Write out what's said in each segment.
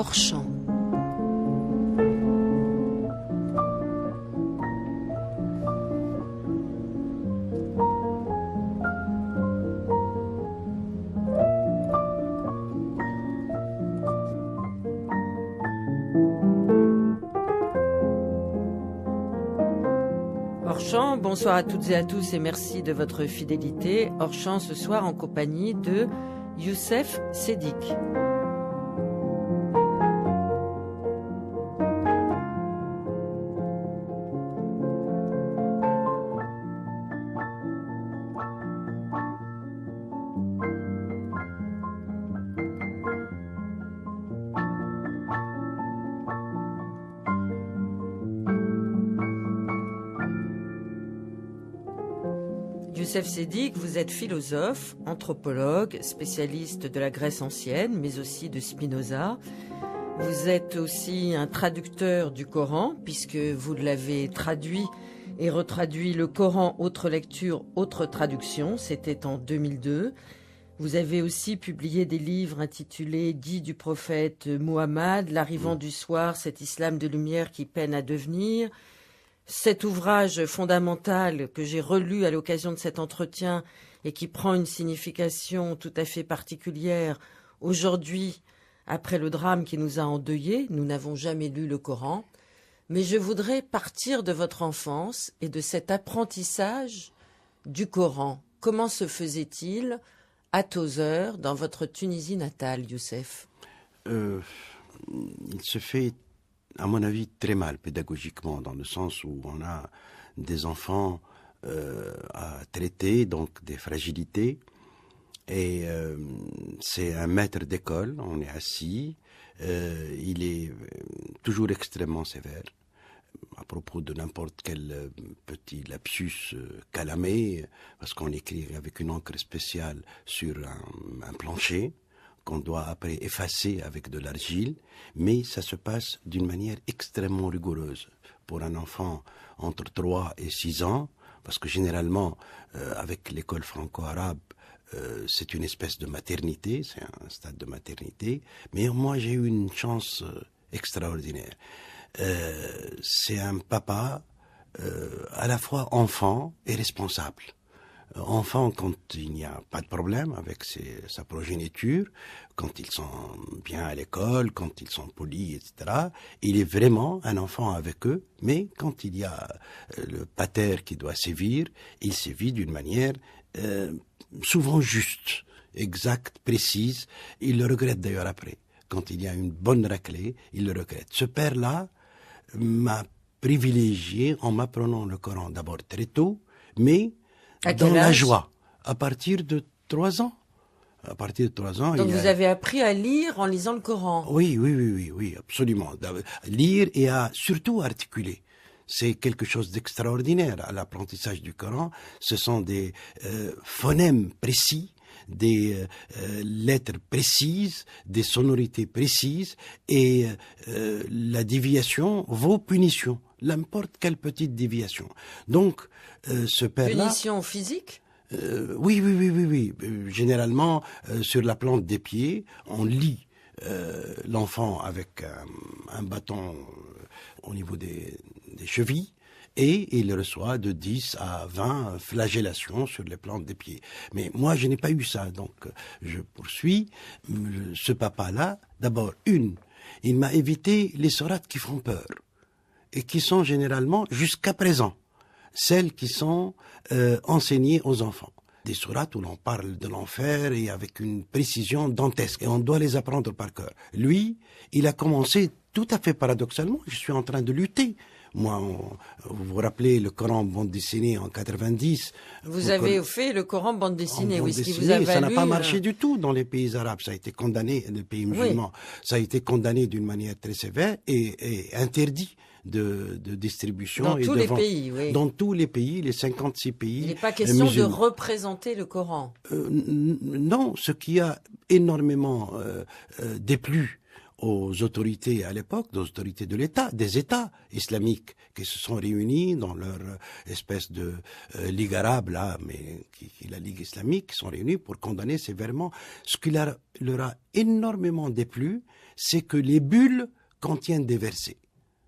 hors champ. Hors-champ, bonsoir à toutes et à tous et merci de votre fidélité. Hors-champ ce soir en compagnie de Youssef Sedik. Youssef Sedik, vous êtes philosophe, anthropologue, spécialiste de la Grèce ancienne, mais aussi de Spinoza. Vous êtes aussi un traducteur du Coran, puisque vous l'avez traduit et retraduit le Coran, autre lecture, autre traduction. C'était en 2002. Vous avez aussi publié des livres intitulés « Guide du prophète Muhammad »,« L'arrivant du soir, cet islam de lumière qui peine à devenir ». Cet ouvrage fondamental que j'ai relu à l'occasion de cet entretien et qui prend une signification tout à fait particulière aujourd'hui, après le drame qui nous a endeuillés, nous n'avons jamais lu le Coran, mais je voudrais partir de votre enfance et de cet apprentissage du Coran. Comment se faisait-il à Tozeur, dans votre Tunisie natale, Youssef ? Il se fait, à mon avis, très mal pédagogiquement, dans le sens où on a des enfants à traiter, donc des fragilités. Et c'est un maître d'école, on est assis, il est toujours extrêmement sévère à propos de n'importe quel petit lapsus calamé, parce qu'on écrit avec une encre spéciale sur un plancher qu'on doit après effacer avec de l'argile, mais ça se passe d'une manière extrêmement rigoureuse. Pour un enfant entre 3 et 6 ans, parce que généralement, avec l'école franco-arabe, c'est une espèce de maternité, c'est un stade de maternité, mais moi j'ai eu une chance extraordinaire. C'est un papa à la fois enfant et responsable. Enfant quand il n'y a pas de problème avec sa progéniture, quand ils sont bien à l'école, quand ils sont polis, etc. Il est vraiment un enfant avec eux, mais quand il y a le pater qui doit sévir, il sévit d'une manière souvent juste, exacte, précise. Il le regrette d'ailleurs après. Quand il y a une bonne raclée, il le regrette. Ce père-là m'a privilégié en m'apprenant le Coran d'abord très tôt, mais dans la joie, à partir de 3 ans. À partir de 3 ans. Donc vous avez appris à lire en lisant le Coran. Oui, absolument. Lire et surtout articuler. C'est quelque chose d'extraordinaire à l'apprentissage du Coran. Ce sont des phonèmes précis, des lettres précises, des sonorités précises, et la déviation vaut punition. N'importe quelle petite déviation. Donc, ce père-là... Punition physique ? Oui. Généralement, sur la plante des pieds, on lie l'enfant avec un bâton au niveau des chevilles, et il reçoit de 10 à 20 flagellations sur les plantes des pieds. Mais moi, je n'ai pas eu ça, donc je poursuis. Ce papa-là, d'abord, il m'a évité les sourates qui font peur, et qui sont généralement, jusqu'à présent, celles qui sont enseignées aux enfants. Des sourates où l'on parle de l'enfer et avec une précision dantesque. Et on doit les apprendre par cœur. Lui, il a commencé tout à fait paradoxalement. Je suis en train de lutter. Moi, vous vous rappelez le Coran bande dessinée en 90. Vous avez fait le Coran bande dessinée, oui, ce qui vous a valu... Ça n'a pas marché du tout dans les pays arabes. Ça a été condamné, les pays musulmans. Oui. Ça a été condamné d'une manière très sévère et interdit de distribution dans et tous de les vente. Pays, oui. Dans tous les pays, les 56 pays. Il n'est pas question musulmans. de représenter le Coran. Non, ce qui a énormément déplu aux autorités à l'époque, aux autorités de l'État, des États islamiques qui se sont réunis dans leur espèce de ligue arabe, là, mais qui est la Ligue islamique, qui sont réunis pour condamner sévèrement. Ce qui leur a énormément déplu, c'est que les bulles contiennent des versets.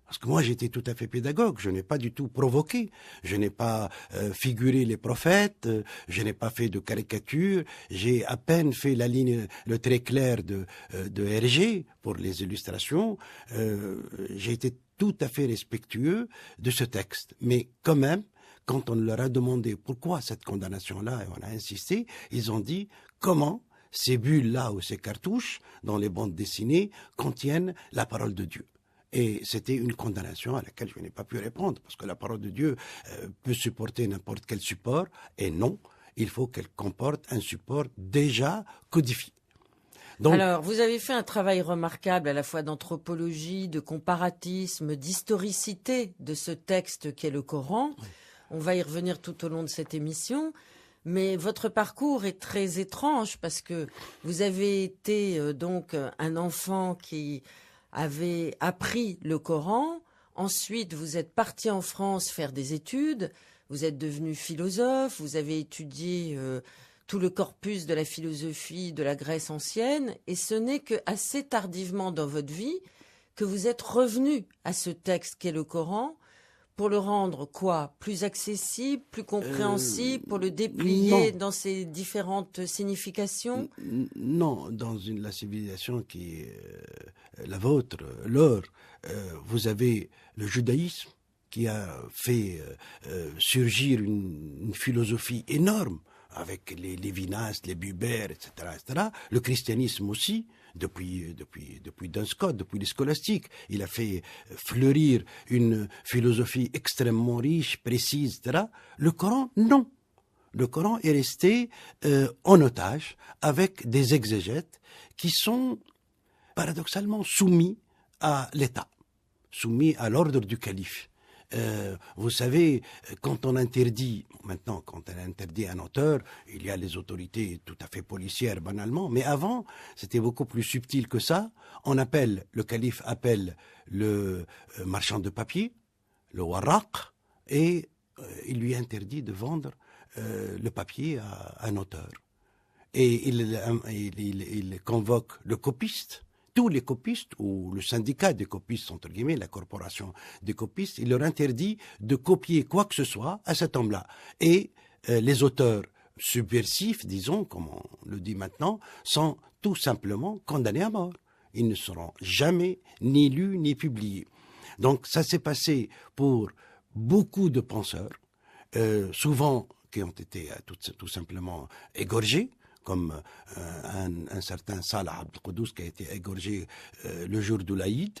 Parce que moi, j'étais tout à fait pédagogue, je n'ai pas du tout provoqué, je n'ai pas figuré les prophètes, je n'ai pas fait de caricature, j'ai à peine fait la ligne, le trait clair de Hergé pour les illustrations. J'ai été tout à fait respectueux de ce texte. Mais quand même, quand on leur a demandé pourquoi cette condamnation-là, et on a insisté, ils ont dit comment ces bulles-là ou ces cartouches dans les bandes dessinées contiennent la parole de Dieu. Et c'était une condamnation à laquelle je n'ai pas pu répondre, parce que la parole de Dieu peut supporter n'importe quel support, et non, il faut qu'elle comporte un support déjà codifié. Donc, alors, vous avez fait un travail remarquable à la fois d'anthropologie, de comparatisme, d'historicité de ce texte qu'est le Coran. Oui. On va y revenir tout au long de cette émission. Mais votre parcours est très étrange parce que vous avez été donc un enfant qui avait appris le Coran. Ensuite, vous êtes parti en France faire des études. Vous êtes devenu philosophe. Vous avez étudié tout le corpus de la philosophie de la Grèce ancienne. Et ce n'est qu'assez tardivement dans votre vie que vous êtes revenu à ce texte qu'est le Coran pour le rendre quoi? Plus accessible, plus compréhensible, pour le déplier dans ses différentes significations? Non, dans la civilisation qui est la vôtre, leur, vous avez le judaïsme qui a fait surgir une philosophie énorme avec les Lévinas, les Buber, etc., etc. Le christianisme aussi, depuis Duns Scotus, depuis les scolastiques. Il a fait fleurir une philosophie extrêmement riche, précise, etc. Le Coran, non. Le Coran est resté en otage avec des exégètes qui sont paradoxalement soumis à l'État, soumis à l'ordre du calife. Vous savez, quand on interdit, maintenant quand on interdit un auteur, il y a les autorités tout à fait policières banalement, mais avant c'était beaucoup plus subtil que ça. Le calife appelle le marchand de papier, le warraq, et il lui interdit de vendre le papier à un auteur. Et il convoque le copiste. Tous les copistes, ou le syndicat des copistes, entre guillemets, la corporation des copistes, il leur interdit de copier quoi que ce soit à cet homme-là. Et les auteurs subversifs, disons, comme on le dit maintenant, sont tout simplement condamnés à mort. Ils ne seront jamais ni lus ni publiés. Donc ça s'est passé pour beaucoup de penseurs, souvent qui ont été tout simplement égorgés, comme un certain Salah Abdel Quddous qui a été égorgé le jour de l'Aïd.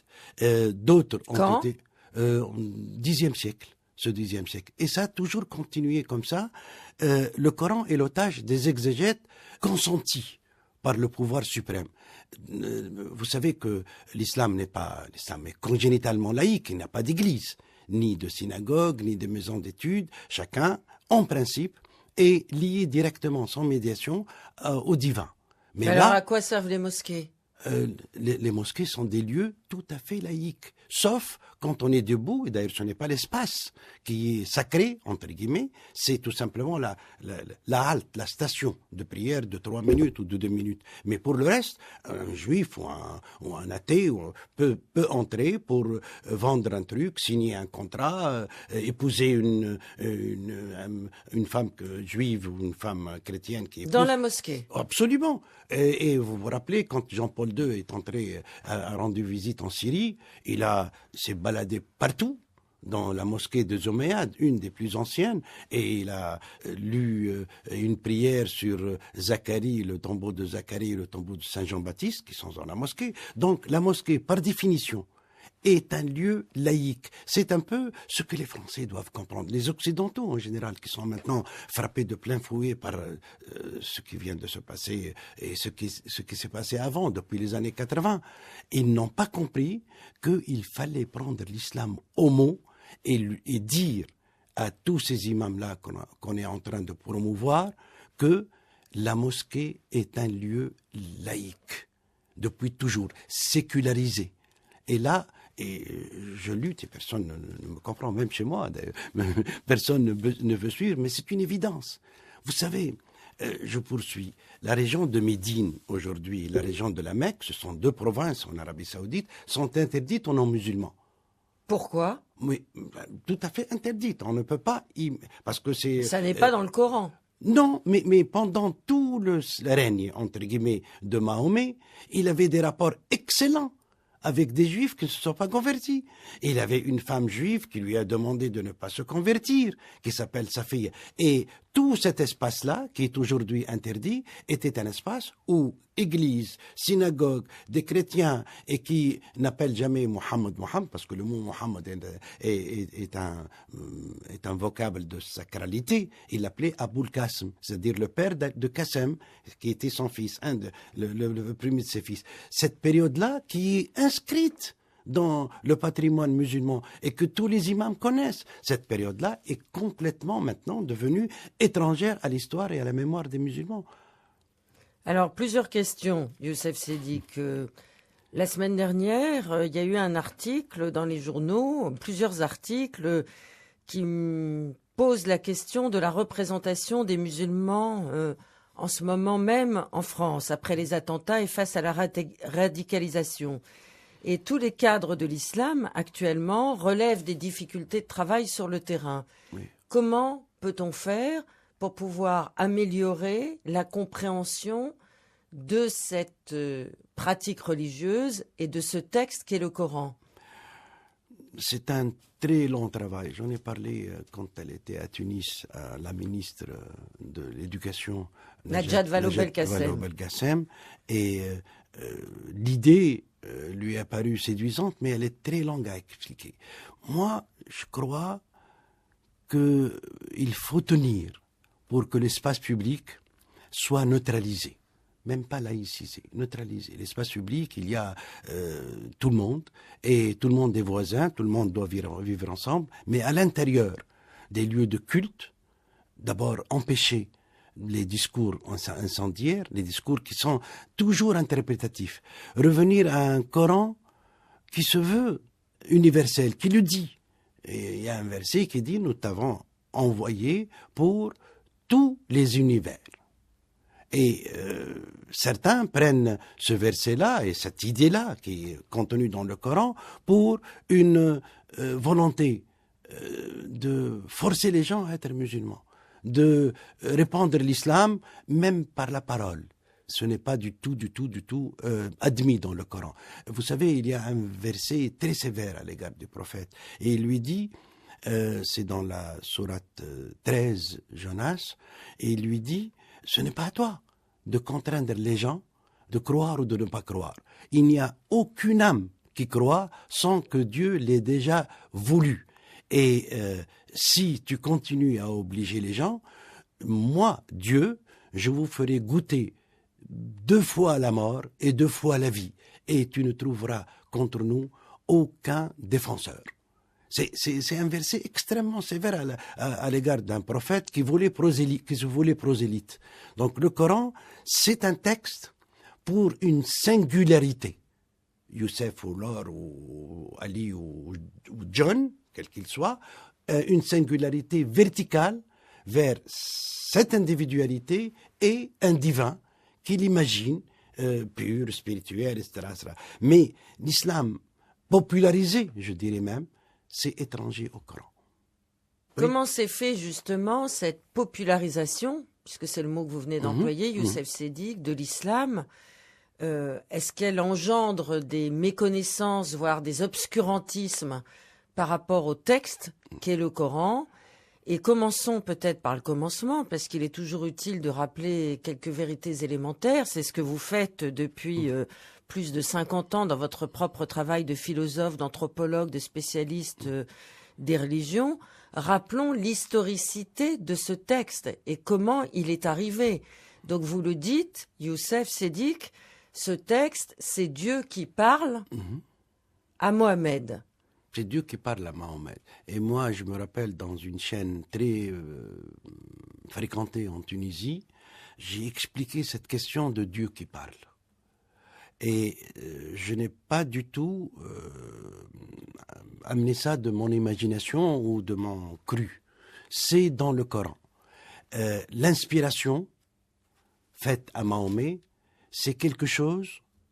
D'autres ont été au Xe siècle, ce Xe siècle. Et ça a toujours continué comme ça. Le Coran est l'otage des exégètes consentis par le pouvoir suprême. Vous savez que l'islam est congénitalement laïque, il n'y a pas d'église, ni de synagogue, ni de maison d'études. Chacun, en principe, est lié directement, sans médiation, au divin. Mais alors, à quoi servent les mosquées? Les mosquées sont des lieux tout à fait laïques, sauf quand on est debout, et d'ailleurs ce n'est pas l'espace qui est sacré, entre guillemets, c'est tout simplement la halte, la station de prière de 3 minutes ou de 2 minutes. Mais pour le reste, un juif ou un athée peut entrer pour vendre un truc, signer un contrat, épouser une femme juive ou une femme chrétienne qui épouse. Dans la mosquée? Absolument. Et vous vous rappelez, quand Jean-Paul II est entré, a rendu visite en Syrie, il s'est baladé partout, dans la mosquée de Zoméade, une des plus anciennes, et il a lu une prière sur Zacharie, le tombeau de Zacharie et le tombeau de Saint Jean-Baptiste, qui sont dans la mosquée. Donc la mosquée, par définition, est un lieu laïque. C'est un peu ce que les Français doivent comprendre. Les Occidentaux, en général, qui sont maintenant frappés de plein fouet par ce qui vient de se passer et ce qui s'est passé avant, depuis les années 80, ils n'ont pas compris qu'il fallait prendre l'islam au mot et dire à tous ces imams-là qu'on est en train de promouvoir que la mosquée est un lieu laïque. depuis toujours, sécularisé. Et là, je lutte et personne ne me comprend, même chez moi, personne ne veut suivre, mais c'est une évidence. Vous savez, je poursuis. La région de Médine, aujourd'hui, et la région de la Mecque, ce sont deux provinces en Arabie Saoudite, sont interdites aux non-musulmans. Pourquoi? Oui, tout à fait interdites. On ne peut pas parce que c'est... Ça n'est pas dans le Coran. Non, mais pendant tout le règne, entre guillemets, de Mahomet, il avait des rapports excellents avec des juifs qui ne se sont pas convertis. Et il avait une femme juive qui lui a demandé de ne pas se convertir, qui s'appelle Safiya. Et tout cet espace-là, qui est aujourd'hui interdit, était un espace où église, synagogue, des chrétiens, et qui n'appellent jamais Mohammed, parce que le mot Mohammed est un vocable de sacralité, il l'appelait Aboul Qasim, c'est-à-dire le père de Qasim, qui était son fils, le premier de ses fils. Cette période-là, qui est inscrite dans le patrimoine musulman et que tous les imams connaissent, cette période-là est complètement maintenant devenue étrangère à l'histoire et à la mémoire des musulmans. Alors, plusieurs questions, Youssef Sedik. La semaine dernière, il y a eu un article dans les journaux, plusieurs articles qui posent la question de la représentation des musulmans en ce moment même en France, après les attentats et face à la radicalisation. Et tous les cadres de l'islam, actuellement, relèvent des difficultés de travail sur le terrain. Oui. Comment peut-on faire pour pouvoir améliorer la compréhension de cette pratique religieuse et de ce texte qu'est le Coran? C'est un très long travail. J'en ai parlé quand elle était à Tunis, à la ministre de l'Éducation, Najat Vallaud-Belkacem. Et l'idée lui est apparue séduisante, mais elle est très longue à expliquer. Moi, je crois qu'il faut tenir pour que l'espace public soit neutralisé. Même pas laïcisé, neutralisé. L'espace public, il y a tout le monde, et tout le monde est voisin, tout le monde doit vivre ensemble, mais à l'intérieur des lieux de culte, d'abord empêcher les discours incendiaires, les discours qui sont toujours interprétatifs. Revenir à un Coran qui se veut universel, qui le dit. Et il y a un verset qui dit « Nous t'avons envoyé pour tous les univers ». Et certains prennent ce verset-là et cette idée-là qui est contenue dans le Coran pour une volonté de forcer les gens à être musulmans, de répandre l'islam même par la parole. Ce n'est pas du tout admis dans le Coran. Vous savez, il y a un verset très sévère à l'égard du prophète. Et il lui dit, c'est dans la sourate 13, Jonas, et il lui dit, ce n'est pas à toi de contraindre les gens de croire ou de ne pas croire. Il n'y a aucune âme qui croit sans que Dieu l'ait déjà voulu. Et si tu continues à obliger les gens, moi, Dieu, je vous ferai goûter 2 fois la mort et 2 fois la vie. Et tu ne trouveras contre nous aucun défenseur. C'est un verset extrêmement sévère à l'égard d'un prophète qui se voulait prosélyte. Donc le Coran, c'est un texte pour une singularité. Youssef ou Laure ou Ali ou John, quel qu'il soit, une singularité verticale vers cette individualité et un divin qu'il imagine pur, spirituel, etc. Mais l'islam popularisé, je dirais même, c'est étranger au Coran. Comment s'est fait justement cette popularisation, puisque c'est le mot que vous venez d'employer, Youssef Sedik, de l'islam? Est-ce qu'elle engendre des méconnaissances, voire des obscurantismes par rapport au texte qu'est le Coran? Et commençons peut-être par le commencement, parce qu'il est toujours utile de rappeler quelques vérités élémentaires. C'est ce que vous faites depuis plus de 50 ans dans votre propre travail de philosophe, d'anthropologue, de spécialiste des religions. Rappelons l'historicité de ce texte et comment il est arrivé. Donc vous le dites, Youssef Sedik, ce texte, c'est Dieu qui parle à Mohammed. C'est Dieu qui parle à Mahomet. Et moi, je me rappelle, dans une chaîne très fréquentée en Tunisie, j'ai expliqué cette question de Dieu qui parle. Et je n'ai pas du tout amené ça de mon imagination ou de mon cru. C'est dans le Coran. L'inspiration faite à Mahomet, c'est quelque chose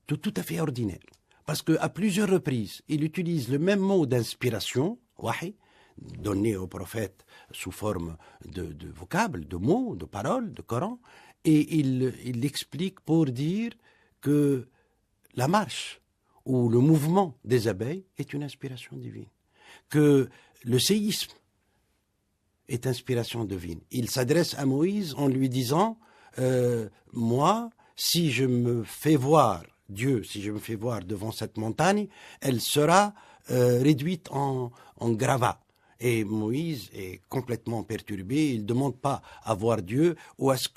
de tout à fait ordinaire. Parce qu'à plusieurs reprises, il utilise le même mot d'inspiration, wahi, donné au prophète sous forme de vocables, de mots, de paroles, de Coran, et il l'explique pour dire que la marche ou le mouvement des abeilles est une inspiration divine, que le séisme est inspiration divine. Il s'adresse à Moïse en lui disant moi, si je me fais voir Dieu, si je me fais voir devant cette montagne, elle sera réduite en gravat. Et Moïse est complètement perturbé, il ne demande pas à voir Dieu ou à ce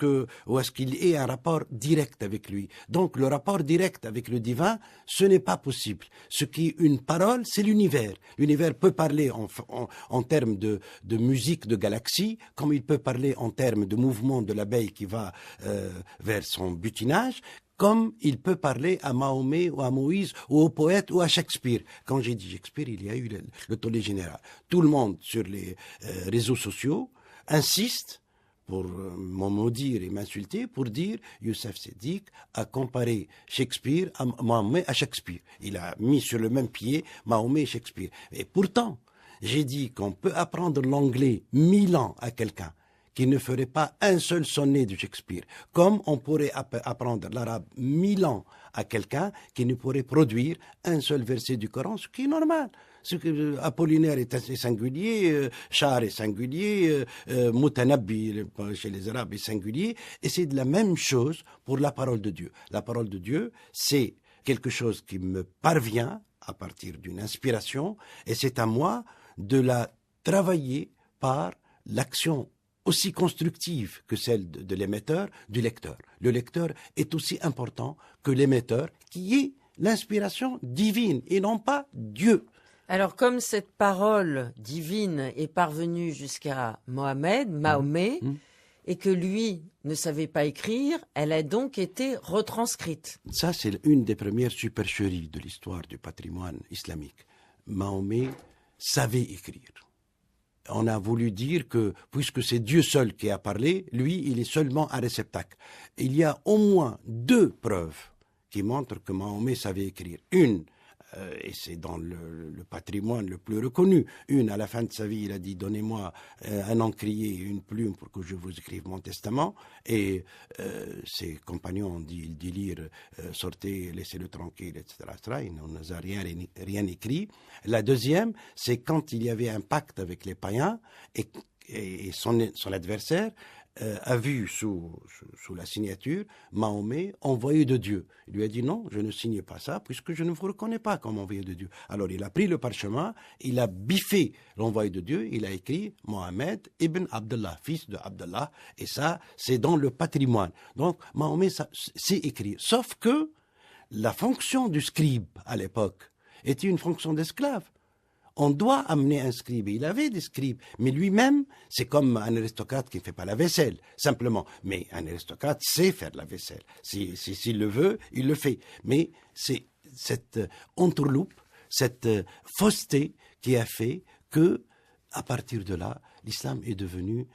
qu'il ait un rapport direct avec lui. Donc le rapport direct avec le divin, ce n'est pas possible. Ce qui est une parole, c'est l'univers. L'univers peut parler en termes de musique de galaxie, comme il peut parler en termes de mouvement de l'abeille qui va vers son butinage, comme il peut parler à Mahomet ou à Moïse ou au poète ou à Shakespeare. Quand j'ai dit Shakespeare, il y a eu le tollé général. Tout le monde sur les réseaux sociaux insiste pour m'en maudire et m'insulter, pour dire Youssef Sedik a comparé Shakespeare à Mahomet à Shakespeare. Il a mis sur le même pied Mahomet et Shakespeare. Et pourtant, j'ai dit qu'on peut apprendre l'anglais 1000 ans à quelqu'un qui ne ferait pas un seul sonnet de Shakespeare, comme on pourrait apprendre l'arabe 1000 ans à quelqu'un qui ne pourrait produire un seul verset du Coran, ce qui est normal. Apollinaire est singulier, Char est singulier, Mutanabbi chez les Arabes est singulier, et c'est de la même chose pour la parole de Dieu. La parole de Dieu, c'est quelque chose qui me parvient à partir d'une inspiration, et c'est à moi de la travailler par l'action aussi constructive que celle de l'émetteur, du lecteur. Le lecteur est aussi important que l'émetteur, qui est l'inspiration divine et non pas Dieu. Alors, comme cette parole divine est parvenue jusqu'à Mahomet, et que lui ne savait pas écrire, elle a donc été retranscrite. Ça, c'est une des premières supercheries de l'histoire du patrimoine islamique. Mahomet savait écrire. On a voulu dire que, puisque c'est Dieu seul qui a parlé, lui, il est seulement un réceptacle. Il y a au moins 2 preuves qui montrent que Mahomet savait écrire. Une, et c'est dans le patrimoine le plus reconnu, une, à la fin de sa vie, il a dit « Donnez-moi un encrier et une plume pour que je vous écrive mon testament ». Et ses compagnons ont dit « Il dit lire, sortez, laissez-le tranquille, etc. » Il ne nous a rien écrit. La deuxième, c'est quand il y avait un pacte avec les païens et son adversaire a vu sous la signature Mahomet envoyé de Dieu. Il lui a dit non, je ne signe pas ça puisque je ne vous reconnais pas comme envoyé de Dieu. Alors il a pris le parchemin, il a biffé l'envoyé de Dieu, il a écrit Mohamed ibn Abdallah, fils de Abdallah, et ça c'est dans le patrimoine. Donc Mahomet sait écrire, sauf que la fonction du scribe à l'époque était une fonction d'esclave. On doit amener un scribe. Il avait des scribes, mais lui-même, c'est comme un aristocrate qui ne fait pas la vaisselle, simplement. Mais un aristocrate sait faire la vaisselle. S'il le veut, il le fait. Mais c'est cette entourloupe, cette fausseté qui a fait que, à partir de là, l'islam est devenu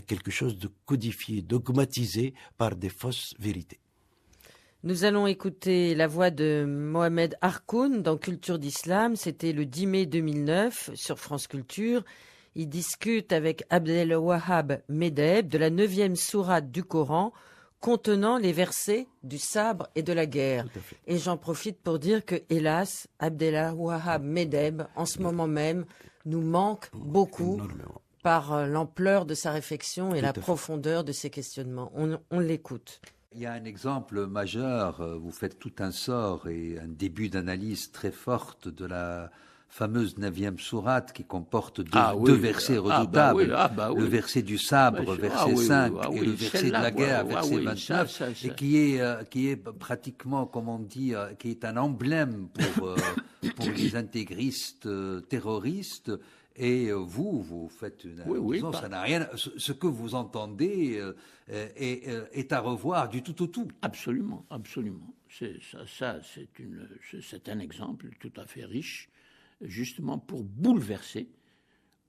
quelque chose de codifié, dogmatisé par des fausses vérités. Nous allons écouter la voix de Mohamed Harkoun dans Culture d'Islam. C'était le 10 mai 2009 sur France Culture. Il discute avec Abdelwahab Medeb de la 9e sourate du Coran contenant les versets du sabre et de la guerre. Et j'en profite pour dire que, hélas, Abdelwahab Medeb, en ce moment même, nous manque beaucoup énormément par l'ampleur de sa réflexion et la profondeur de ses questionnements. On l'écoute. Il y a un exemple majeur, vous faites tout un sort et un début d'analyse très forte de la fameuse 9e sourate qui comporte deux versets redoutables, le verset du sabre, verset 5, et le verset de la guerre, verset 29, et qui est pratiquement, comme on dit, qui est un emblème pour les intégristes terroristes. Et vous faites une disons, ça n'a rien. Ce que vous entendez est à revoir du tout au tout. Absolument, absolument. C'est un exemple tout à fait riche, justement pour bouleverser,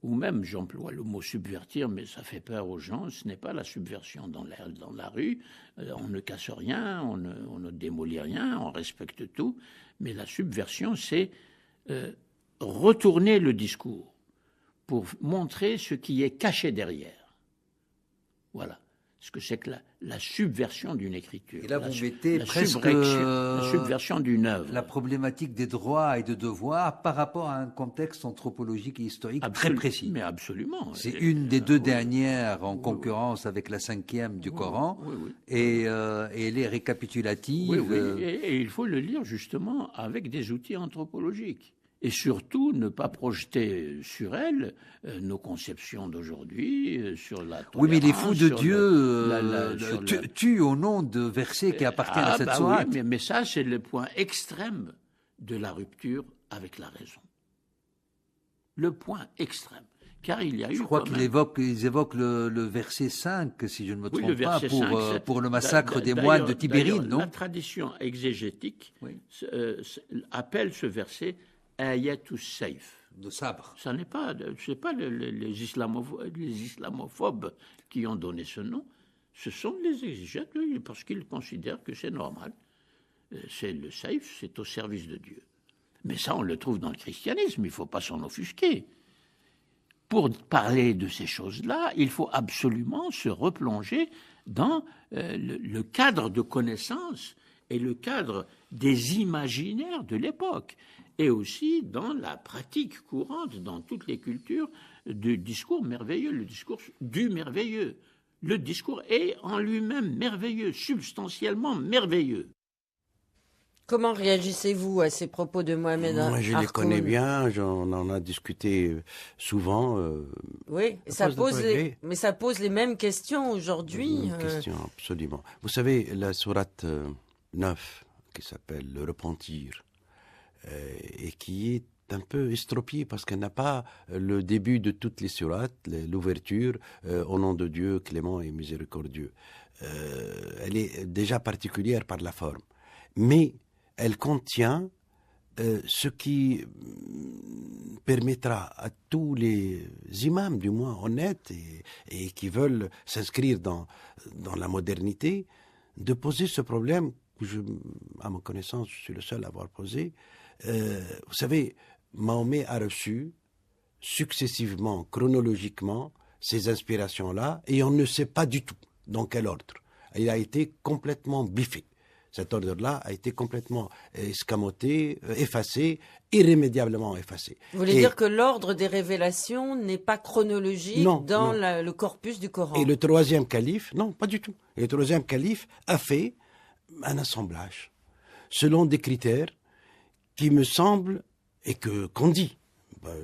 ou même, j'emploie le mot subvertir, mais ça fait peur aux gens, ce n'est pas la subversion dans la rue, on ne casse rien, on ne démolit rien, on respecte tout, mais la subversion, c'est retourner le discours pour montrer ce qui est caché derrière. Voilà ce que c'est que la subversion d'une écriture. Et là, vous mettez presque la subversion d'une œuvre. La problématique des droits et de devoirs par rapport à un contexte anthropologique et historique très précis. Mais absolument. C'est une des deux dernières en concurrence avec la 5e du Coran, et elle est récapitulative. Et il faut le lire justement avec des outils anthropologiques. Et surtout, ne pas projeter sur elle nos conceptions d'aujourd'hui, sur la tolérance. Oui, mais les fous de Dieu tuent au nom de versets qui appartiennent à cette sourate. Oui, mais ça, c'est le point extrême de la rupture avec la raison. Le point extrême. Car il y a eu. Je crois qu'ils évoquent le verset 5, si je ne me trompe pas, pour le massacre des moines de Tibérine, non? La tradition exégétique appelle ce verset Ayatus Saif. De sabre. Ce n'est pas les islamophobes qui ont donné ce nom. Ce sont les exégètes, parce qu'ils considèrent que c'est normal. C'est le saif, c'est au service de Dieu. Mais ça, on le trouve dans le christianisme, il ne faut pas s'en offusquer. Pour parler de ces choses-là, il faut absolument se replonger dans le cadre de connaissance et le cadre des imaginaires de l'époque, et aussi dans la pratique courante, dans toutes les cultures, du discours merveilleux, le discours du merveilleux. Le discours est en lui-même merveilleux, substantiellement merveilleux. Comment réagissez-vous à ces propos de Mohamed Harkoun? Moi, je les connais bien, on en a discuté souvent. Oui, mais ça pose les mêmes questions aujourd'hui. Questions, absolument. Vous savez, la sourate 9, qui s'appelle le repentir, et qui est un peu estropiée parce qu'elle n'a pas le début de toutes les sourates, l'ouverture, au nom de Dieu, clément et miséricordieux. Elle est déjà particulière par la forme. Mais elle contient ce qui permettra à tous les imams, du moins honnêtes, et qui veulent s'inscrire dans la modernité, de poser ce problème que, à ma connaissance, je suis le seul à avoir posé. Vous savez, Mahomet a reçu successivement, chronologiquement, ces inspirations-là, et on ne sait pas du tout dans quel ordre. Il a été complètement biffé. Cet ordre-là a été complètement escamoté, effacé, irrémédiablement effacé. Vous voulez dire que l'ordre des révélations n'est pas chronologique dans le corpus du Coran? Et le troisième calife, non, pas du tout. Et le troisième calife a fait un assemblage selon des critères qui me semblent, et qu'on dit,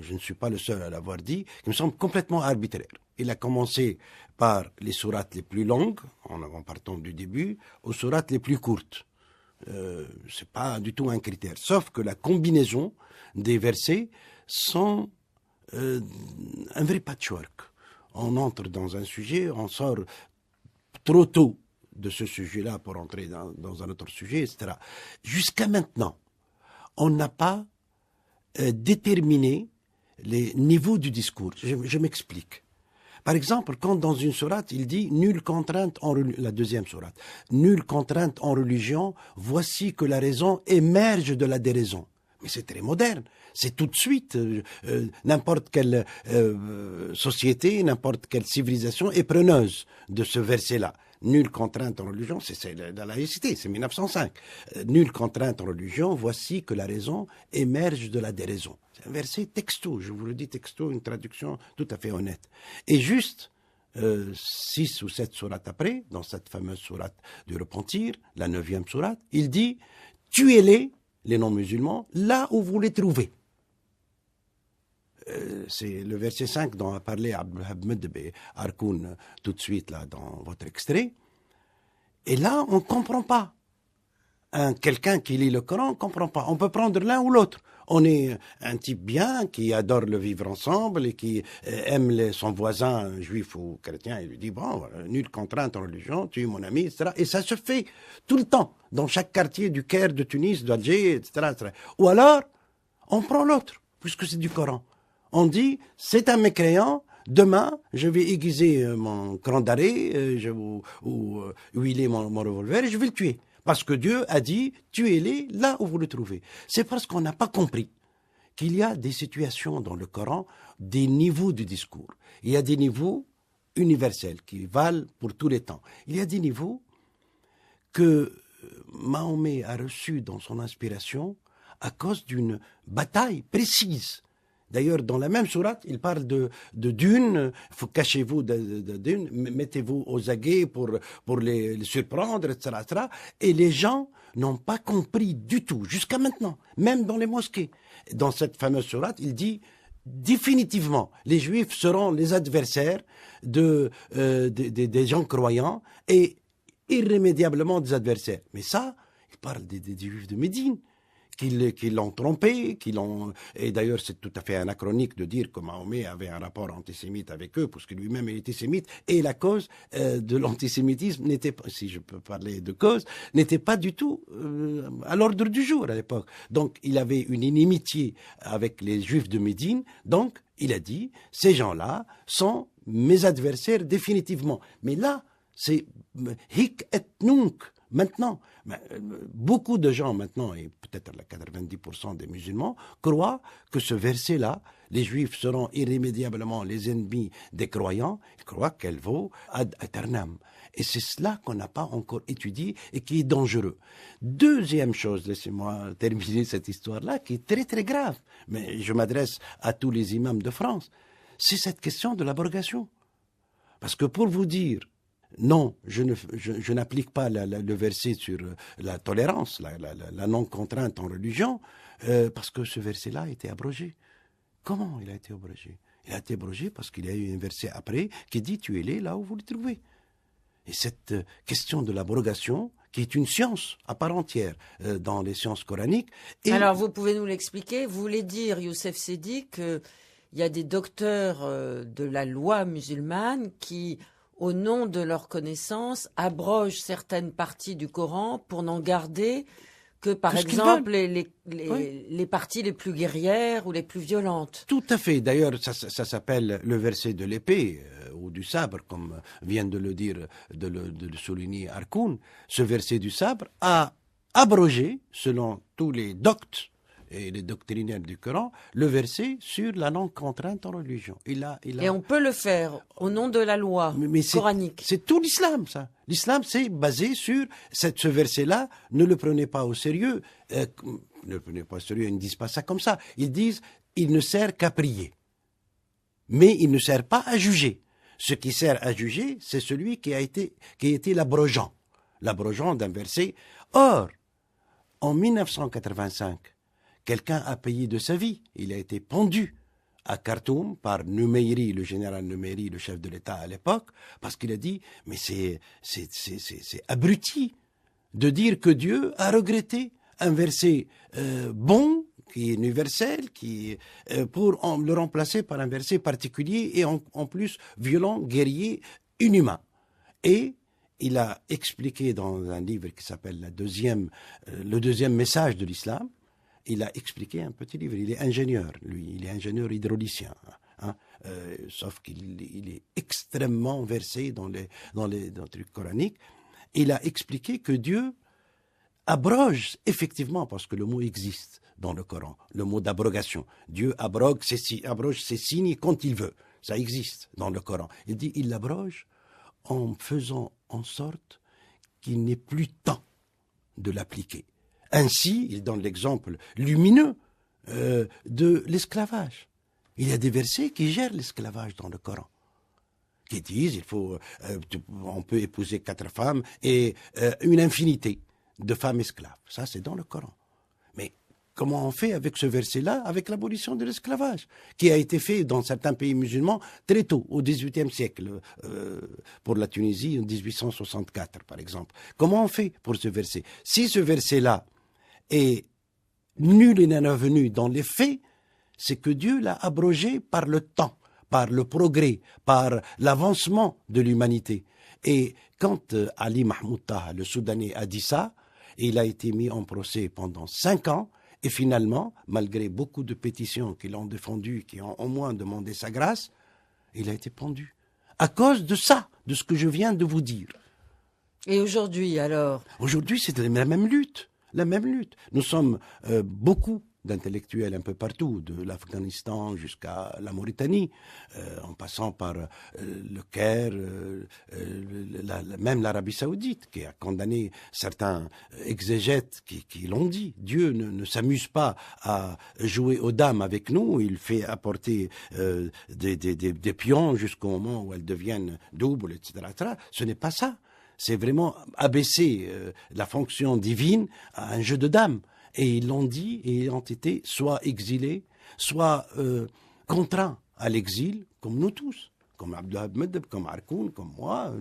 je ne suis pas le seul à l'avoir dit, qui me semblent complètement arbitraires. Il a commencé par les sourates les plus longues, en partant du début, aux sourates les plus courtes. C'est pas du tout un critère, sauf que la combinaison des versets sont un vrai patchwork. On entre dans un sujet, on sort trop tôt de ce sujet-là pour entrer dans un autre sujet, etc. Jusqu'à maintenant, on n'a pas déterminé les niveaux du discours. Je m'explique. Par exemple, quand dans une sourate, il dit « Nulle contrainte en religion », la deuxième sourate, « Nulle contrainte en religion, voici que la raison émerge de la déraison ». Mais c'est très moderne. C'est tout de suite. N'importe quelle société, n'importe quelle civilisation est preneuse de ce verset-là. Nulle contrainte en religion, c'est la laïcité, c'est 1905. Nulle contrainte en religion, voici que la raison émerge de la déraison. C'est un verset texto, je vous le dis texto, une traduction tout à fait honnête. Et juste 6 ou 7 sourates après, dans cette fameuse sourate du repentir, la 9e sourate, il dit « Tuez-les, les non-musulmans, là où vous les trouvez ». C'est le verset 5 dont a parlé Mohamed Harkoun tout de suite là, dans votre extrait. Et là, on ne comprend pas. quelqu'un qui lit le Coran ne comprend pas. On peut prendre l'un ou l'autre. On est un type bien qui adore le vivre ensemble et qui aime son voisin juif ou chrétien. Il lui dit, bon, nulle contrainte en religion, tu es mon ami, etc. Et ça se fait tout le temps, dans chaque quartier du Caire, de Tunis, d'Alger, etc., etc. Ou alors, on prend l'autre, puisque c'est du Coran. On dit, c'est un mécréant, demain, je vais aiguiser mon cran d'arrêt, ou huiler mon revolver et je vais le tuer. Parce que Dieu a dit, tuez-les là où vous le trouvez. C'est parce qu'on n'a pas compris qu'il y a des situations dans le Coran, des niveaux de discours. Il y a des niveaux universels qui valent pour tous les temps. Il y a des niveaux que Mahomet a reçus dans son inspiration à cause d'une bataille précise. D'ailleurs, dans la même sourate, il parle de dunes, cachez-vous de dunes, mettez-vous aux aguets pour les surprendre, etc., etc. Et les gens n'ont pas compris du tout, jusqu'à maintenant, même dans les mosquées. Dans cette fameuse sourate, il dit définitivement, les Juifs seront les adversaires des gens croyants et irrémédiablement des adversaires. Mais ça, il parle des Juifs de Médine. Qui l'ont trompé, et d'ailleurs c'est tout à fait anachronique de dire que Mahomet avait un rapport antisémite avec eux, parce que lui-même était sémite, et la cause de l'antisémitisme n'était pas, si je peux parler de cause, n'était pas du tout à l'ordre du jour à l'époque. Donc il avait une inimitié avec les Juifs de Médine, donc il a dit, ces gens-là sont mes adversaires définitivement. Mais là, c'est hic et nunc. Maintenant, beaucoup de gens maintenant, et peut-être 90% des musulmans, croient que ce verset-là, les Juifs seront irrémédiablement les ennemis des croyants, ils croient qu'elle vaut ad aeternam. Et c'est cela qu'on n'a pas encore étudié et qui est dangereux. Deuxième chose, laissez-moi terminer cette histoire-là, qui est très très grave, mais je m'adresse à tous les imams de France, c'est cette question de l'abrogation. Parce que pour vous dire, non, je n'applique pas le verset sur la tolérance, la non-contrainte en religion, parce que ce verset-là a été abrogé. Comment il a été abrogé? Il a été abrogé parce qu'il y a eu un verset après qui dit « tuez-les là où vous les trouvez ». Et cette question de l'abrogation, qui est une science à part entière dans les sciences coraniques... Alors, vous pouvez nous l'expliquer? Vous voulez dire, Youssef Seydi, qu'il y a des docteurs de la loi musulmane qui... au nom de leur connaissance, abrogent certaines parties du Coran pour n'en garder que, par exemple, les parties les plus guerrières ou les plus violentes. Tout à fait. D'ailleurs, ça s'appelle le verset de l'épée ou du sabre, comme vient de le dire, de le souligner Harkoun. Ce verset du sabre a abrogé, selon tous les doctes et les doctrinaires du Coran, le verset sur la non-contrainte en religion. Et on peut le faire au nom de la loi coranique. C'est tout l'islam, ça. L'islam, c'est basé sur ce verset-là. Ne le prenez pas au sérieux. Ne le prenez pas au sérieux, ils ne disent pas ça comme ça. Ils disent, il ne sert qu'à prier. Mais il ne sert pas à juger. Ce qui sert à juger, c'est celui qui a été l'abrogeant d'un verset. Or, en 1985, quelqu'un a payé de sa vie. Il a été pendu à Khartoum par Noumeiri, le général Noumeiri, le chef de l'État à l'époque, parce qu'il a dit, mais c'est abruti de dire que Dieu a regretté un verset bon, qui est universel, pour le remplacer par un verset particulier et en plus violent, guerrier, inhumain. Et il a expliqué dans un livre qui s'appelle le deuxième message de l'islam. Il a expliqué un petit livre. Il est ingénieur, lui. Il est ingénieur hydraulicien. Sauf qu'il est extrêmement versé dans les trucs coraniques. Il a expliqué que Dieu abroge, effectivement, parce que le mot existe dans le Coran, le mot d'abrogation. Dieu abroge ses signes quand il veut. Ça existe dans le Coran. Il dit, il l'abroge en faisant en sorte qu'il n'ait plus temps de l'appliquer. Ainsi, il donne l'exemple lumineux de l'esclavage. Il y a des versets qui gèrent l'esclavage dans le Coran, qui disent on peut épouser 4 femmes et une infinité de femmes esclaves. Ça, c'est dans le Coran. Mais comment on fait avec ce verset-là, avec l'abolition de l'esclavage, qui a été fait dans certains pays musulmans très tôt, au XVIIIe siècle, pour la Tunisie en 1864 par exemple. Comment on fait pour ce verset? Si ce verset-là est nul et non avenu dans les faits, c'est que Dieu l'a abrogé par le temps, par le progrès, par l'avancement de l'humanité. Et quand Ali Mahmoud Taha, le Soudanais, a dit ça, il a été mis en procès pendant 5 ans, et finalement, malgré beaucoup de pétitions qui l'ont défendu, qui ont au moins demandé sa grâce, il a été pendu. À cause de ça, de ce que je viens de vous dire. Et aujourd'hui, alors? Aujourd'hui, c'est la même lutte. La même lutte. Nous sommes beaucoup d'intellectuels un peu partout, de l'Afghanistan jusqu'à la Mauritanie, en passant par le Caire, même l'Arabie Saoudite, qui a condamné certains exégètes qui l'ont dit. Dieu ne s'amuse pas à jouer aux dames avec nous, il fait apporter des pions jusqu'au moment où elles deviennent doubles, etc. Ce n'est pas ça. C'est vraiment abaisser la fonction divine à un jeu de dames. Et ils l'ont dit, et ils ont été soit exilés, soit contraints à l'exil, comme nous tous, comme Abdelhab Medeb, comme Arkoun, comme moi.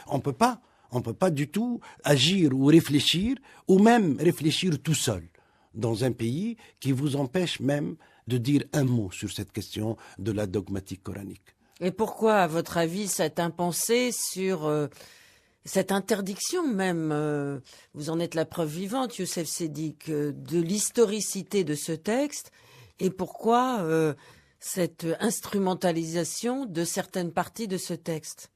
On peut pas du tout agir ou réfléchir, ou même réfléchir tout seul, dans un pays qui vous empêche même de dire un mot sur cette question de la dogmatique coranique. Et pourquoi, à votre avis, cette impensée sur... cette interdiction même, vous en êtes la preuve vivante, Youssef Sedik, de l'historicité de ce texte, et pourquoi cette instrumentalisation de certaines parties de ce texte?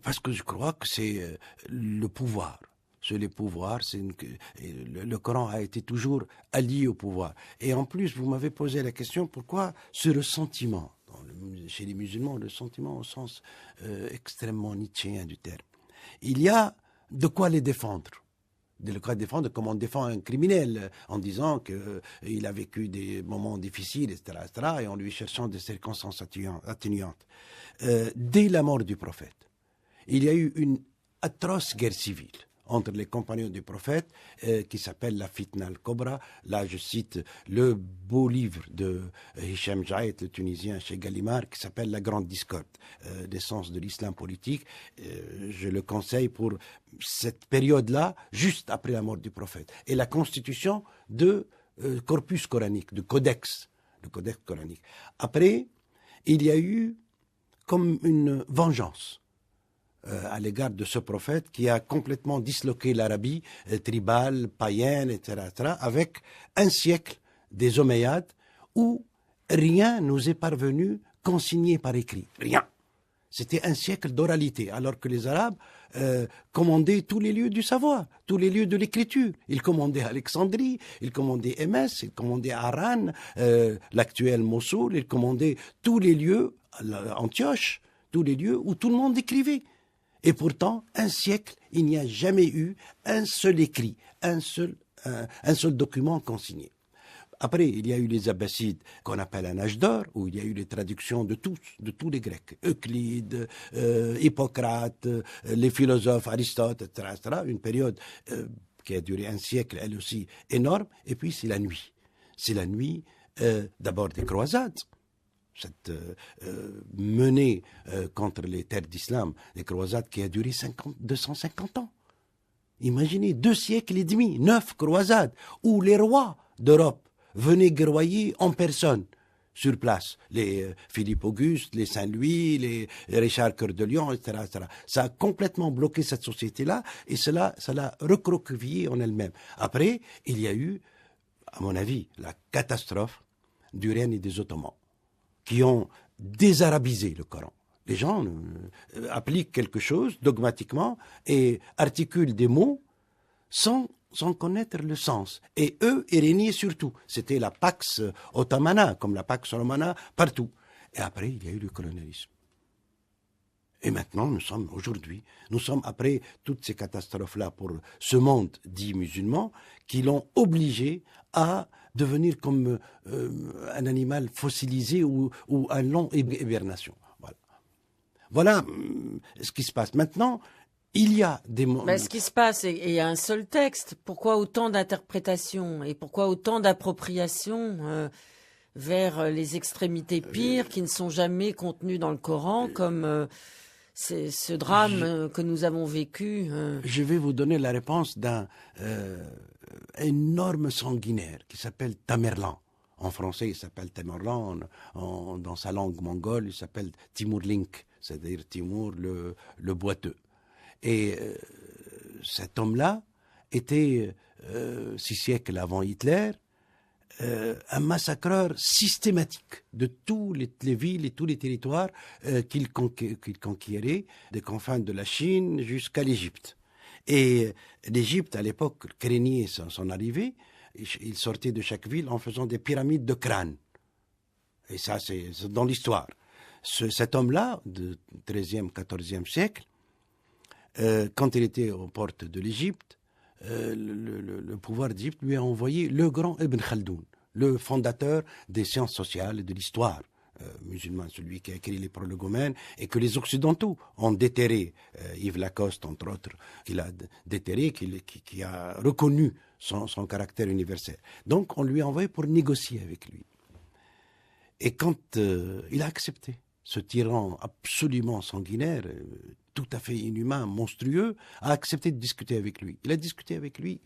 Parce que je crois que c'est le pouvoir. C'est les pouvoirs, le Coran a été toujours allié au pouvoir. Et en plus, vous m'avez posé la question, pourquoi ce ressentiment? Chez les musulmans, le sentiment au sens extrêmement nietzschéen du terme. Il y a de quoi les défendre. De quoi défendre comme on défend un criminel en disant qu'il a vécu des moments difficiles, etc., et en lui cherchant des circonstances atténuantes. Dès la mort du prophète, il y a eu une atroce guerre civile entre les compagnons du prophète qui s'appelle la Fitna al-Kobra. Là, je cite le beau livre de Hicham Jaït, le Tunisien, chez Gallimard, qui s'appelle La Grande Discorde, l'essence de l'islam politique. Je le conseille pour cette période-là, juste après la mort du prophète. Et la constitution de corpus coranique, de codex, le codex coranique. Après, il y a eu comme une vengeance à l'égard de ce prophète qui a complètement disloqué l'Arabie tribale, païenne, etc., avec un siècle des Omeyyades où rien nous est parvenu consigné par écrit. Rien. C'était un siècle d'oralité, alors que les Arabes commandaient tous les lieux du savoir, tous les lieux de l'écriture. Ils commandaient Alexandrie, ils commandaient Émès, ils commandaient Haran, l'actuel Mossoul, ils commandaient tous les lieux, Antioche, tous les lieux où tout le monde écrivait. Et pourtant, un siècle, il n'y a jamais eu un seul écrit, un seul document consigné. Après, il y a eu les Abbassides, qu'on appelle un âge d'or, où il y a eu les traductions de tous les Grecs. Euclide, Hippocrate, les philosophes, Aristote, etc., etc. Une période qui a duré un siècle, elle aussi, énorme. Et puis, c'est la nuit. C'est la nuit, d'abord des croisades. Cette menée contre les terres d'islam, des croisades qui a duré 250 ans. Imaginez, 2 siècles et demi, 9 croisades, où les rois d'Europe venaient guerroyer en personne sur place. Les Philippe Auguste, les Saint-Louis, les Richard Cœur de Lion, etc., etc. Ça a complètement bloqué cette société-là et ça l'a recroquevillée en elle-même. Après, il y a eu, à mon avis, la catastrophe du règne des Ottomans, qui ont désarabisé le Coran. Les gens appliquent quelque chose dogmatiquement et articulent des mots sans connaître le sens. Et eux, ils régnaient surtout. C'était la Pax Ottomana, comme la Pax Romana, partout. Et après, il y a eu le colonialisme. Et maintenant, nous sommes après toutes ces catastrophes-là pour ce monde dit musulman, qui l'ont obligé à devenir comme un animal fossilisé ou en longue hibernation. Voilà ce qui se passe. Maintenant, Il y a des moments... Ce qui se passe, et il y a un seul texte. Pourquoi autant d'interprétations et pourquoi autant d'appropriations vers les extrémités pires qui ne sont jamais contenues dans le Coran, comme c'est ce drame que nous avons vécu. Je vais vous donner la réponse d'un énorme sanguinaire qui s'appelle Tamerlan. En français, il s'appelle Tamerlan. Dans sa langue mongole, il s'appelle Timur Lenk, c'est-à-dire Timur le boiteux. Et cet homme-là était, 6 siècles avant Hitler, un massacreur systématique de toutes les villes et tous les territoires qu'il conquérait, des confins de la Chine jusqu'à l'Égypte. Et l'Égypte, à l'époque, craignait son arrivée. Il sortait de chaque ville en faisant des pyramides de crânes. Et ça, c'est dans l'histoire. Cet homme-là, du XIIIe, XIVe siècle, quand il était aux portes de l'Égypte, le pouvoir d'Égypte lui a envoyé le grand Ibn Khaldoun, le fondateur des sciences sociales et de l'histoire musulmane, celui qui a écrit les Prolegomènes et que les Occidentaux ont déterré, Yves Lacoste entre autres, qu'il a déterré, qui a reconnu son caractère universel. Donc on lui a envoyé pour négocier avec lui. Et quand il a accepté, ce tyran absolument sanguinaire, tout à fait inhumain, monstrueux, a accepté de discuter avec lui. Il a discuté avec lui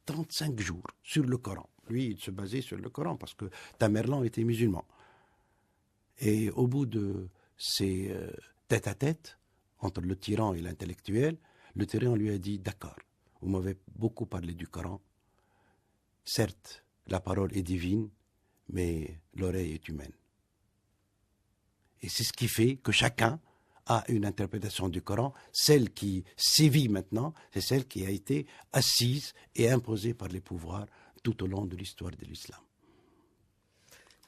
35 jours sur le Coran. Lui, il se basait sur le Coran parce que Tamerlan était musulman. Et au bout de ces tête-à-tête entre le tyran et l'intellectuel, le tyran lui a dit « D'accord, vous m'avez beaucoup parlé du Coran. Certes, la parole est divine, mais l'oreille est humaine. » Et c'est ce qui fait que chacun a une interprétation du Coran. Celle qui sévit maintenant, c'est celle qui a été assise et imposée par les pouvoirs tout au long de l'histoire de l'islam.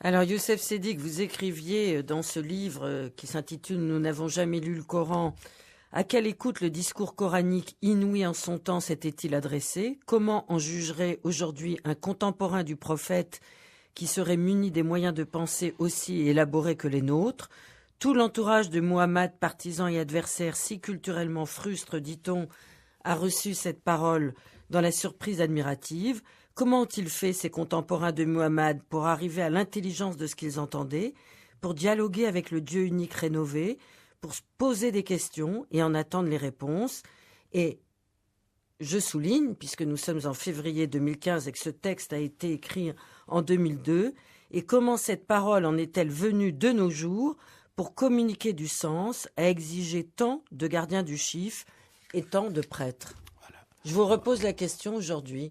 Alors, Youssef Sedik, vous écriviez dans ce livre qui s'intitule « Nous n'avons jamais lu le Coran », à quelle écoute le discours coranique inouï en son temps s'était-il adressé? Comment en jugerait aujourd'hui un contemporain du prophète qui serait muni des moyens de pensée aussi élaborés que les nôtres? Tout l'entourage de Muhammad, partisans et adversaires si culturellement frustre, dit-on, a reçu cette parole dans la surprise admirative. Comment ont-ils fait, ces contemporains de Muhammad, pour arriver à l'intelligence de ce qu'ils entendaient, pour dialoguer avec le Dieu unique rénové, pour se poser des questions et en attendre les réponses? Et je souligne, puisque nous sommes en février 2015 et que ce texte a été écrit en 2002, et comment cette parole en est-elle venue de nos jours pour communiquer du sens, à exiger tant de gardiens du chiffre et tant de prêtres? Voilà. Je vous repose la question aujourd'hui.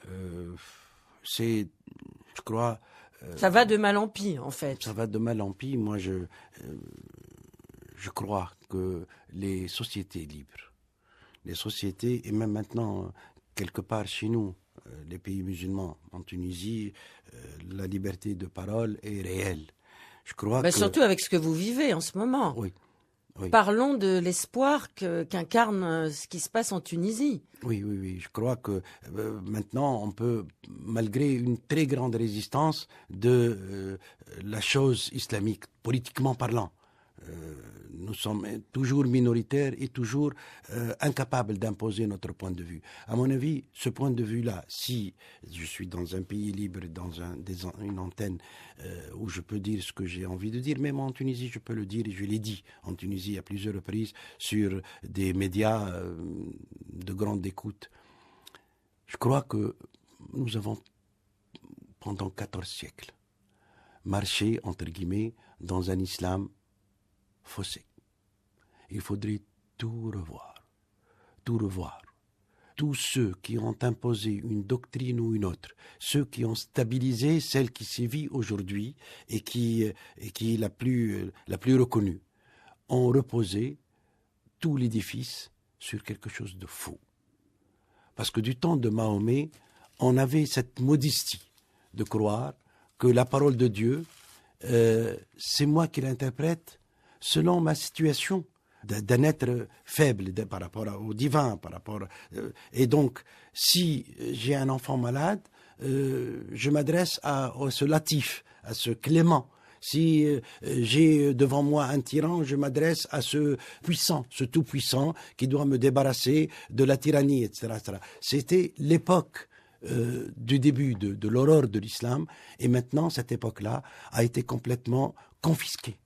Je crois... ça va de mal en pis, en fait. Ça va de mal en pis. Moi, je crois que les sociétés libres, les sociétés, et même maintenant, quelque part chez nous, les pays musulmans, en Tunisie, la liberté de parole est réelle. Je crois que... Surtout avec ce que vous vivez en ce moment. Oui. Oui. Parlons de l'espoir qu'incarne ce qui se passe en Tunisie. Oui. Je crois que maintenant, on peut, malgré une très grande résistance de la chose islamique, politiquement parlant, nous sommes toujours minoritaires et toujours incapables d'imposer notre point de vue. À mon avis, ce point de vue-là, si je suis dans un pays libre, dans une antenne où je peux dire ce que j'ai envie de dire, même en Tunisie, je peux le dire et je l'ai dit en Tunisie à plusieurs reprises sur des médias de grande écoute. Je crois que nous avons, pendant 14 siècles, marché, entre guillemets, dans un islam faussé. Il faudrait tout revoir. Tous ceux qui ont imposé une doctrine ou une autre, ceux qui ont stabilisé celle qui sévit aujourd'hui et qui est la plus reconnue, ont reposé tout l'édifice sur quelque chose de faux. Parce que du temps de Mahomet, on avait cette modestie de croire que la parole de Dieu, c'est moi qui l'interprète selon ma situation d'un être faible par rapport au divin, et donc si j'ai un enfant malade, je m'adresse à ce latif, à ce clément Si j'ai devant moi un tyran, je m'adresse à ce puissant, ce tout-puissant qui doit me débarrasser de la tyrannie, etc. etc. C'était l'époque du début de l'aurore de l'islam, et maintenant cette époque-là a été complètement confisquée.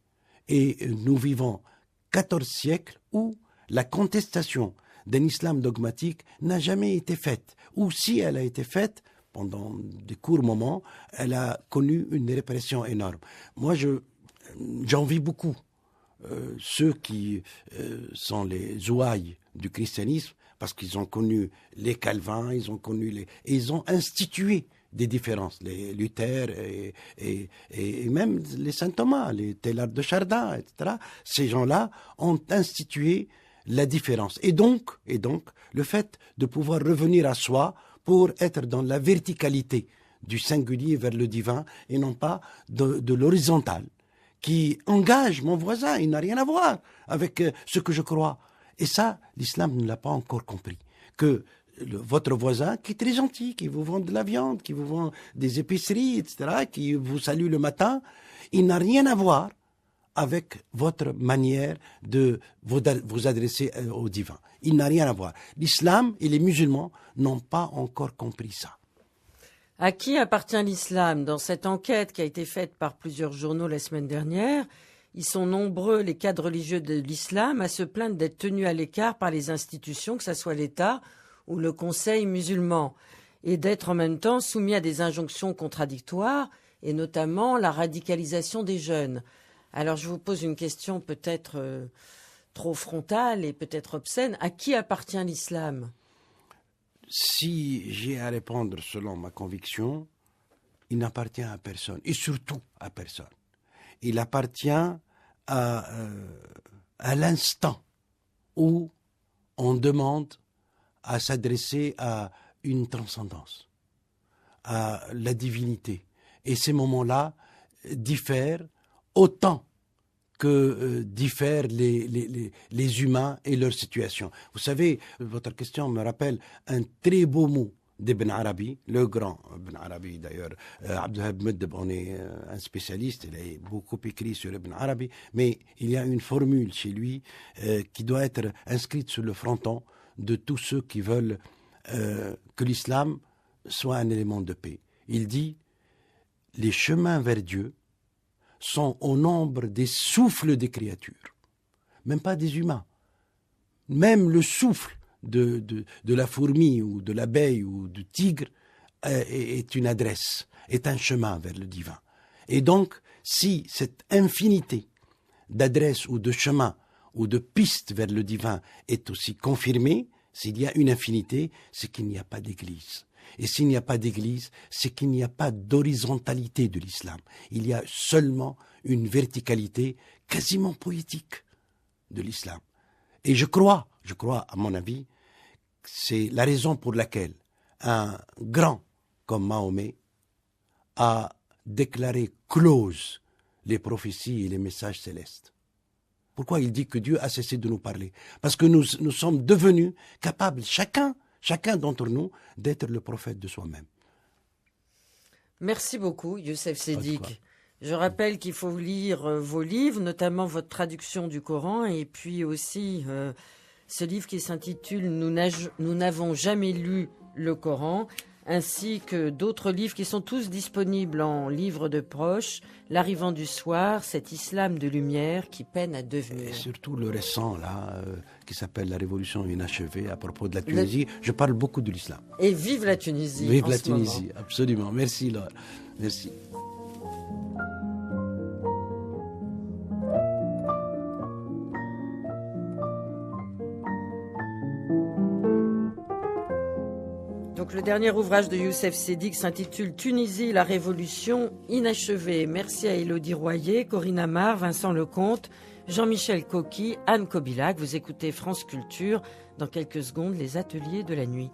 Et nous vivons 14 siècles où la contestation d'un islam dogmatique n'a jamais été faite, ou si elle a été faite, pendant des courts moments, elle a connu une répression énorme. Moi, j'envie beaucoup ceux qui sont les ouailles du christianisme, parce qu'ils ont connu les Calvins, ils ont institué des différences, les Luther et même les Saint Thomas, les Teilhard de Chardin, etc. Ces gens-là ont institué la différence. Et donc, le fait de pouvoir revenir à soi pour être dans la verticalité du singulier vers le divin et non pas de l'horizontal qui engage mon voisin. Il n'a rien à voir avec ce que je crois. Et ça, l'islam ne l'a pas encore compris. Que votre voisin, qui est très gentil, qui vous vend de la viande, qui vous vend des épiceries, etc., qui vous salue le matin, il n'a rien à voir avec votre manière de vous adresser au divin. Il n'a rien à voir. L'islam et les musulmans n'ont pas encore compris ça. À qui appartient l'islam? Dans cette enquête qui a été faite par plusieurs journaux la semaine dernière, ils sont nombreux, les cadres religieux de l'islam, à se plaindre d'être tenus à l'écart par les institutions, que ce soit l'État ou le Conseil musulman, et d'être en même temps soumis à des injonctions contradictoires, et notamment la radicalisation des jeunes. Alors je vous pose une question peut-être trop frontale et peut-être obscène. À qui appartient l'islam? Si j'ai à répondre selon ma conviction, il n'appartient à personne, et surtout à personne. Il appartient à l'instant où on demande à s'adresser à une transcendance, à la divinité. Et ces moments-là diffèrent autant que diffèrent les humains et leur situation. Vous savez, votre question me rappelle un très beau mot d'Ibn Arabi, le grand Ibn Arabi d'ailleurs. Abdelwahab Muddeb, on est un spécialiste, il a beaucoup écrit sur Ibn Arabi, mais il y a une formule chez lui qui doit être inscrite sur le fronton de tous ceux qui veulent que l'islam soit un élément de paix. Il dit « Les chemins vers Dieu sont au nombre des souffles des créatures, même pas des humains. Même le souffle de la fourmi ou de l'abeille ou du tigre est une adresse, est un chemin vers le divin. Et donc, si cette infinité d'adresses ou de chemins ou de pistes vers le divin est aussi confirmée, s'il y a une infinité, c'est qu'il n'y a pas d'église. Et s'il n'y a pas d'église, c'est qu'il n'y a pas d'horizontalité de l'islam. Il y a seulement une verticalité quasiment poétique de l'islam. Et je crois, à mon avis, c'est la raison pour laquelle un grand comme Mahomet a déclaré closes les prophéties et les messages célestes. Pourquoi il dit que Dieu a cessé de nous parler? Parce que nous sommes devenus capables, chacun d'entre nous, d'être le prophète de soi-même. Merci beaucoup, Youssef Sedik. Je rappelle qu'il faut lire vos livres, notamment votre traduction du Coran, et puis aussi ce livre qui s'intitule « Nous n'avons jamais lu le Coran », ainsi que d'autres livres qui sont tous disponibles en livre de poche, L'arrivant du soir, cet islam de lumière qui peine à devenir. Et surtout le récent, là, qui s'appelle La Révolution inachevée, à propos de la Tunisie. Je parle beaucoup de l'islam. Et vive la Tunisie. Vive la Tunisie, absolument. Merci, Laure. Merci. Donc, le dernier ouvrage de Youssef Sedik s'intitule « Tunisie, la révolution inachevée ». Merci à Élodie Royer, Corinne Amar, Vincent Lecomte, Jean-Michel Coqui, Anne Kobilac. Vous écoutez France Culture. Dans quelques secondes, les ateliers de la nuit.